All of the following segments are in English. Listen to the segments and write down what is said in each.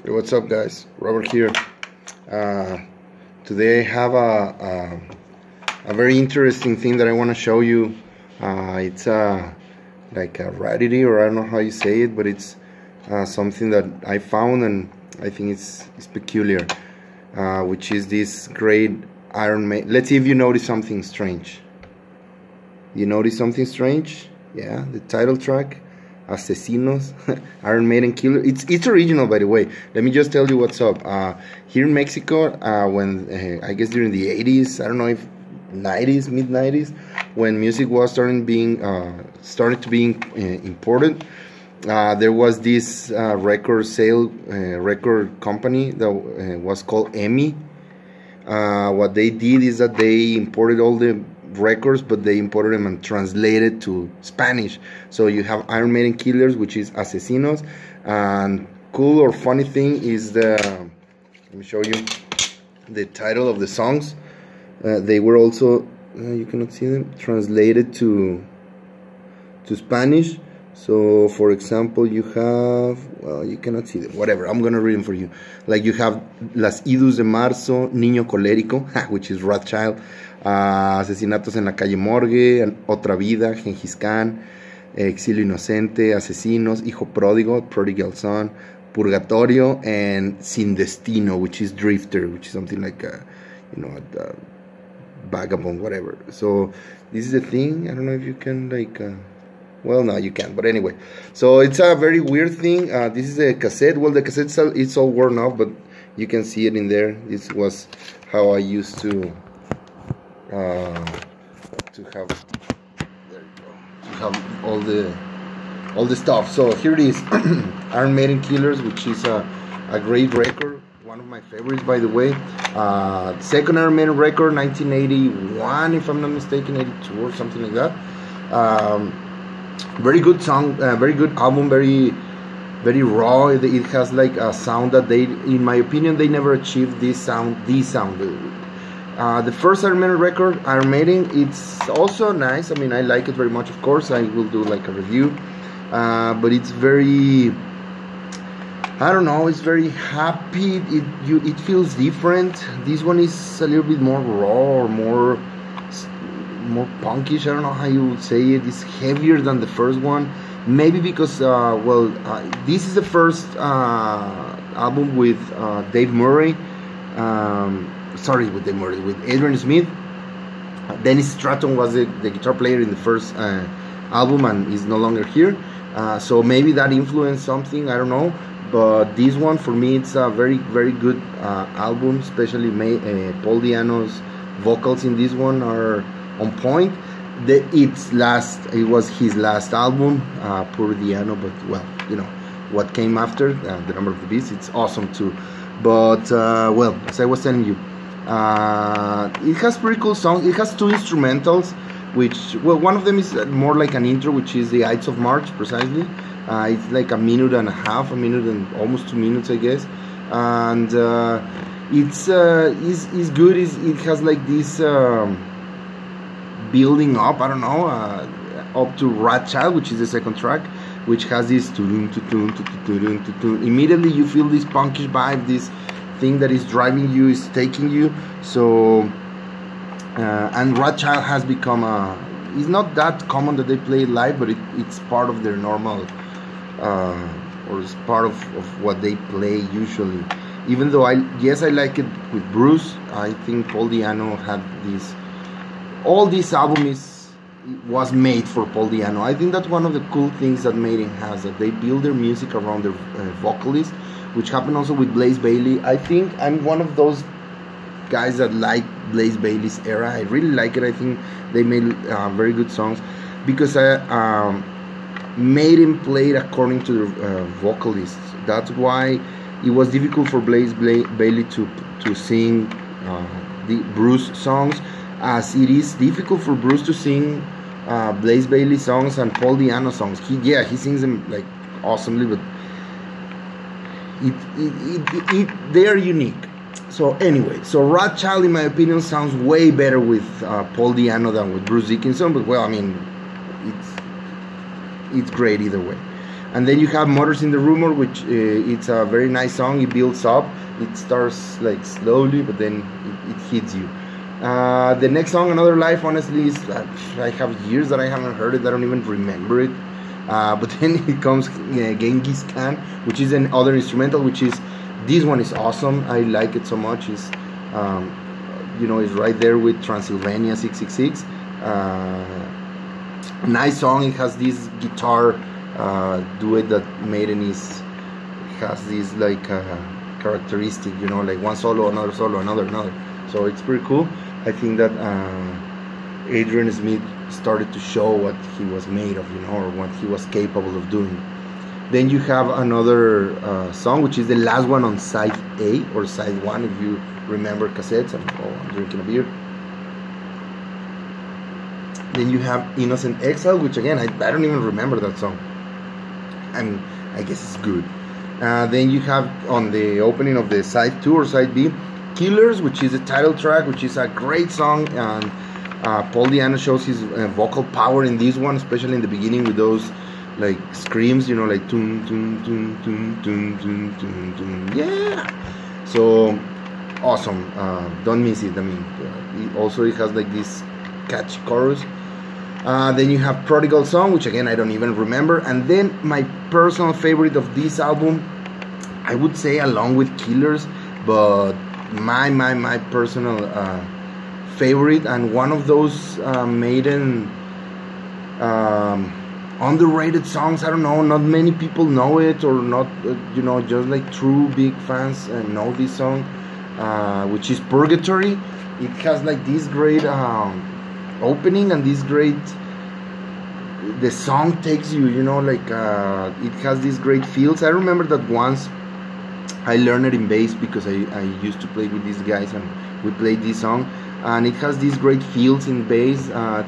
Hey, what's up, guys? Robert here. Uh, Today I have a very interesting thing that I want to show you. It's like a rarity, or I don't know how you say it, but it's something that I found and I think it's peculiar, which is this great Iron Maiden. Let's see if you notice something strange. You notice something strange? Yeah, the title track. Asesinos, Iron Maiden Killer. It's original, by the way. Let me just tell you what's up. Here in Mexico, when I guess during the 80s, I don't know if 90s, mid 90s, when music was started to be imported, there was this record company that was called EMI. What they did is that they imported all the records, but they imported them and translated to Spanish. So you have Iron Maiden Killers, which is Asesinos, and cool or funny thing is let me show you the title of the songs. They were also you cannot see them, translated to Spanish. So for example, you have, well, you cannot see them, whatever, I'm gonna read them for you. Like you have Las Idus de Marzo, Niño Colérico, which is Rothschild, Asesinatos en la Calle Morgue, Otra Vida, Gengis Khan, Exilio Inocente, Asesinos, Hijo Pródigo, Prodigal Son, Purgatorio, and Sin Destino, which is Drifter, which is something like a vagabond, whatever. So this is the thing. I don't know if you can like well, no, you can't, but anyway, so it's a very weird thing. This is a cassette. Well, the cassette it's all worn off, but you can see it in there. This was how I used to have, there you go, to have all the stuff. So here it is, Iron Maiden Killers, which is a great record, one of my favorites, by the way. Second Iron Maiden record, 1981, if I'm not mistaken, 82 or something like that. Very good song, very good album, very raw. It has like a sound that they, in my opinion, they never achieved this sound. The first Iron Maiden record, Iron Maiden, it's also nice. I mean, I like it very much. Of course, I will do like a review, but it's very, I don't know, it's very happy. It feels different. This one is a little bit more raw, or more punkish. I don't know how you would say it. It's heavier than the first one, maybe because this is the first album with Dave Murray, with Adrian Smith. Dennis Stratton was the guitar player in the first album and is no longer here, so maybe that influenced something, I don't know. But this one, for me, it's a very, very good album, especially Paul Di'Anno's vocals in this one are on point. It was his last album, poor Di'Anno, but well, you know what came after, The Number of the Beast, it's awesome too. But well, as I was telling you, it has pretty cool songs. It has two instrumentals, which, well, one of them is more like an intro, which is the Ides of March, precisely. It's like a minute and a half, a minute and almost 2 minutes, I guess, and it's good. It has like this building up, I don't know, up to Rothschild, which is the second track, which has this immediately you feel this punkish vibe, this thing that is driving you, is taking you. So and Rothschild has become it's not that common that they play it live, but it's part of their normal or it's part of what they play usually. Even though I like it with Bruce, I think Paul Di'Anno had this. All this album was made for Paul Di'Anno. I think that's one of the cool things that Maiden has, that they build their music around their vocalist, which happened also with Blaze Bayley. I think I'm one of those guys that like Blaze Bayley's era. I really like it. I think they made very good songs, because Maiden played according to the vocalists. That's why it was difficult for Blaze Bayley to sing the Bruce songs, as it is difficult for Bruce to sing Blaze Bayley songs and Paul Di'Anno songs. He sings them like awesomely, but they are unique. So anyway, so Rothschild, in my opinion, sounds way better with Paul Di'Anno than with Bruce Dickinson. But well, I mean, it's great either way. And then you have Motors in the Rumor, which it's a very nice song. It builds up. It starts like slowly, but then it hits you. The next song, Another Life, honestly, is I have years that I haven't heard it. I don't even remember it. But then it comes Genghis Khan, which is another instrumental, which is, this one is awesome. I like it so much. It's it's right there with Transylvania 666. Nice song. It has this guitar duet that Maiden has this like characteristic, like one solo, another. So it's pretty cool. I think that Adrian Smith started to show what he was made of, or what he was capable of doing. Then you have another song, which is the last one on side A or side 1, if you remember cassettes. I'm drinking a beer. Then you have Innocent Exile, which again, I don't even remember that song. I mean, I guess it's good. Then you have on the opening of the side 2 or side B, Killers, which is the title track, which is a great song. And Paul Di'Anno shows his vocal power in this one, especially in the beginning with those like screams, like tun tun tun tun tun tun tun tun. Yeah. So awesome. Don't miss it. I mean, it has like this catchy chorus. Then you have Prodigal Song, which again I don't even remember. And then my personal favorite of this album, I would say along with Killers, but my personal favorite, and one of those Maiden underrated songs. I don't know, not many people know it, or not, just like true big fans know this song, which is Purgatory. It has like this great opening, and this great, the song takes you, it has these great feels. I remember that once I learned it in bass because I used to play with these guys, and we played this song, and it has these great feels in bass, and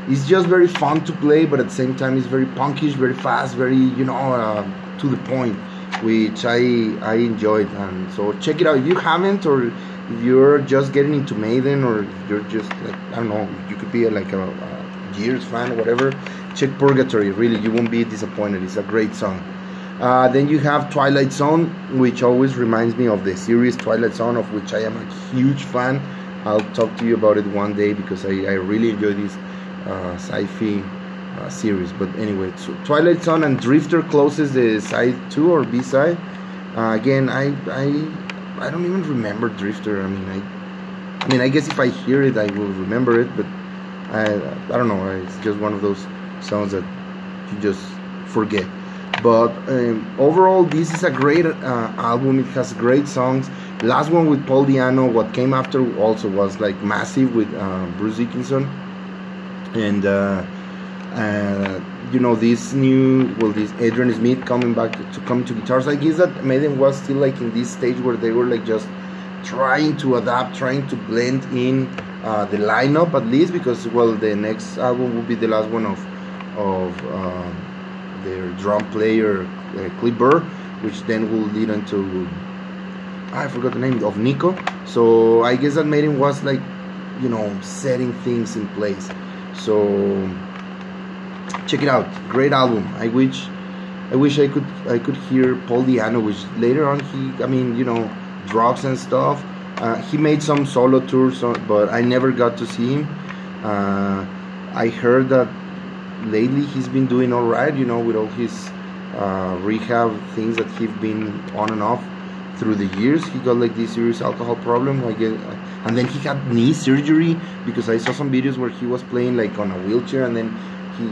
it's just very fun to play, but at the same time it's very punkish, very fast, very to the point, which I enjoyed. And so check it out if you haven't, or if you're just getting into Maiden, or you're just like, I don't know, you could be like a Gears fan or whatever. Check Purgatory, really, you won't be disappointed. It's a great song. Then you have Twilight Zone, which always reminds me of the series Twilight Zone, of which I am a huge fan. I'll talk to you about it one day because I really enjoy this sci-fi series. But anyway, so Twilight Zone and Drifter closes the side 2 or B side. Again, I don't even remember Drifter. I mean, I guess if I hear it, I will remember it. But I don't know. It's just one of those songs that you just forget. But overall, this is a great album. It has great songs. Last one with Paul Di'Anno, what came after also was like massive with Bruce Dickinson. And this this Adrian Smith coming back to come to guitars. I guess that Maiden was still like in this stage where they were like just trying to adapt, trying to blend in the lineup, at least, because the next album will be the last one of their drum player Cliff Burr, which then will lead into, I forgot the name of Nico. So I guess that Maiden was like, setting things in place. So check it out, great album. I wish I could hear Paul Di'Anno, which later on drugs and stuff. He made some solo tours, but I never got to see him. I heard that lately he's been doing all right, with all his rehab things that he's been on and off through the years. He got like this serious alcohol problem, I guess, and then he had knee surgery, because I saw some videos where he was playing like on a wheelchair, and then he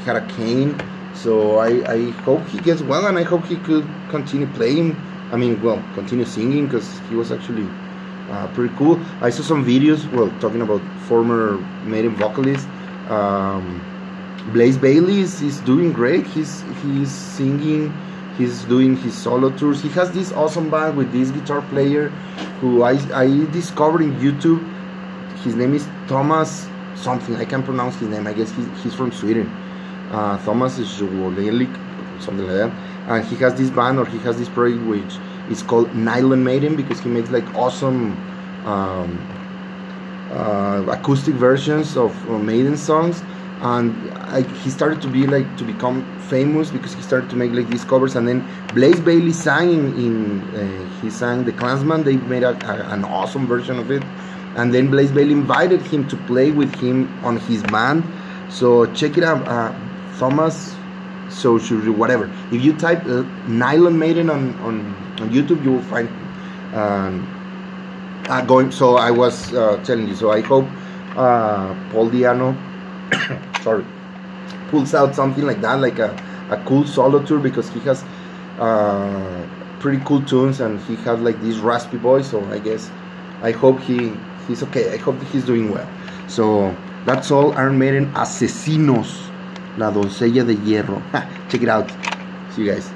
had a cane. So I hope he gets well, and I hope he could continue playing. Continue singing, because he was actually pretty cool. I saw some videos, talking about former Maiden vocalist, Blaze Bayley is doing great. He's singing, he's doing his solo tours. He has this awesome band with this guitar player who I discovered in YouTube. His name is Thomas something. I can't pronounce his name. I guess he's from Sweden. Thomas is something like that. And he has this band, or he has this project, which is called Nylon Maiden, because he makes like awesome acoustic versions of Maiden songs. and he started to become famous because he started to make like these covers. And then Blaze Bayley sang he sang The Klansman. They made an awesome version of it, and then Blaze Bayley invited him to play with him on his band. So check it out, Thomas. So whatever. If you type Nylon Maiden on YouTube, you will find So I was telling you. So I hope Paul Diano sorry, pulls out something like that, like a cool solo tour, because he has pretty cool tunes and he has like this raspy voice. So I hope he's okay. I hope that he's doing well. So that's all. Iron Maiden, Asesinos, La Doncella de Hierro. Check it out. See you guys.